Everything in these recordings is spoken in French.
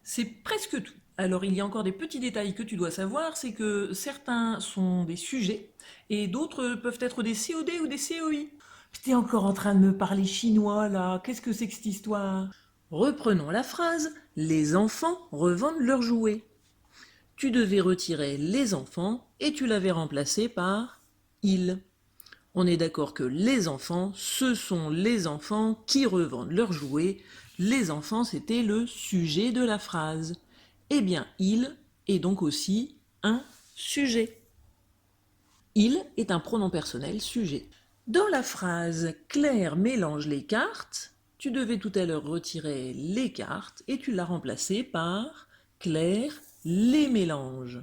C'est presque tout. Alors il y a encore des petits détails que tu dois savoir, c'est que certains sont des sujets et d'autres peuvent être des COD ou des COI. T'es encore en train de me parler chinois là, qu'est-ce que c'est que cette histoire? Reprenons la phrase, les enfants revendent leurs jouets. Tu devais retirer les enfants et tu l'avais remplacé par ils. On est d'accord que les enfants, ce sont les enfants qui revendent leurs jouets. Les enfants, c'était le sujet de la phrase. Eh bien, il est donc aussi un sujet. Il est un pronom personnel sujet. Dans la phrase Claire mélange les cartes, tu devais tout à l'heure retirer les cartes et tu l'as remplacé par Claire les mélange.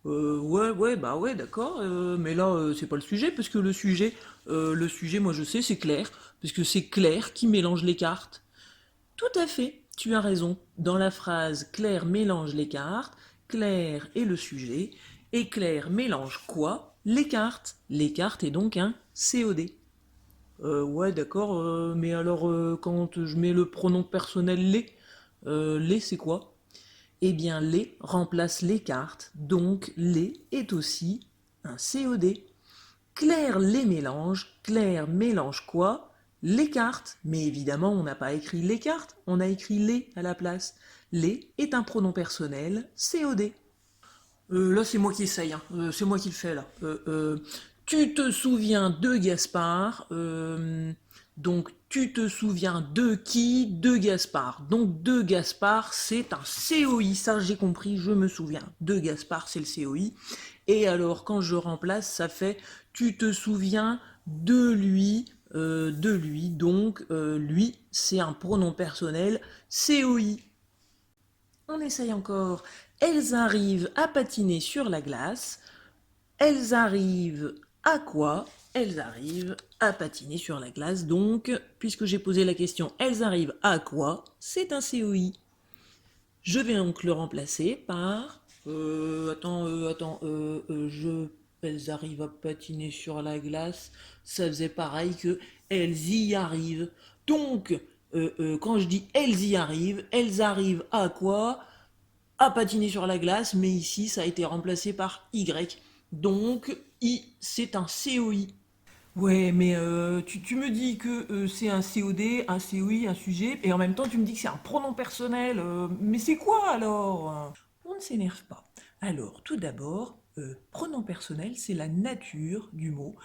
Ouais, d'accord, mais là, c'est pas le sujet, parce que le sujet, moi je sais, c'est Claire, parce que c'est Claire qui mélange les cartes. Tout à fait, tu as raison. Dans la phrase Claire mélange les cartes, Claire est le sujet, et Claire mélange quoi? Les cartes. Les cartes est donc un COD. Ouais, d'accord, mais alors quand je mets le pronom personnel les c'est quoi? Eh bien, les remplace les cartes, donc les est aussi un COD. Claire mélange quoi? Les cartes. Mais évidemment, on n'a pas écrit les cartes, on a écrit les à la place. Les est un pronom personnel, COD. Là, c'est moi qui essaye, hein. C'est moi qui le fais là. Tu te souviens de Gaspard, donc tu te souviens de qui? De Gaspard. Donc de Gaspard, c'est un COI, ça j'ai compris, je me souviens. De Gaspard, c'est le COI. Et alors quand je remplace, ça fait tu te souviens de lui, donc lui, c'est un pronom personnel COI. On essaye encore. Elles arrivent à patiner sur la glace. Elles arrivent à quoi? Elles arrivent à patiner sur la glace. Donc, puisque j'ai posé la question, elles arrivent à quoi? C'est un COI. Je vais donc le remplacer par... elles arrivent à patiner sur la glace. Ça faisait pareil que elles y arrivent. Donc, quand je dis elles arrivent à quoi? À patiner sur la glace, mais ici ça a été remplacé par Y. Donc I, c'est un COI. Ouais, mais tu me dis que c'est un COD, un COI, un sujet, et en même temps tu me dis que c'est un pronom personnel. Mais c'est quoi alors? On ne s'énerve pas. Alors, tout d'abord, pronom personnel, c'est la nature du mot.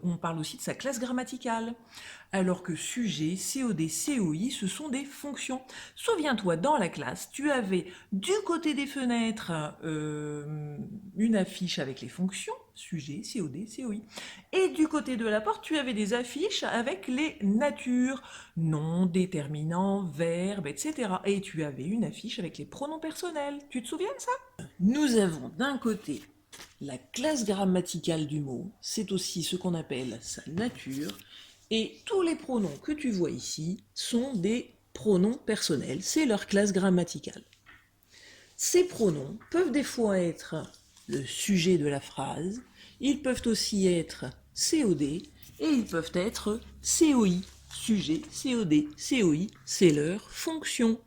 On parle aussi de sa classe grammaticale. Alors que sujet, COD, COI, ce sont des fonctions. Souviens-toi, dans la classe, tu avais du côté des fenêtres une affiche avec les fonctions, sujet, COD, COI. Et du côté de la porte, tu avais des affiches avec les natures, nom, déterminant, verbe, etc. Et tu avais une affiche avec les pronoms personnels. Tu te souviens de ça? Nous avons d'un côté la classe grammaticale du mot, c'est aussi ce qu'on appelle sa nature, et tous les pronoms que tu vois ici sont des pronoms personnels, c'est leur classe grammaticale. Ces pronoms peuvent des fois être le sujet de la phrase, ils peuvent aussi être COD et ils peuvent être COI. Sujet, COD, COI, c'est leur fonction.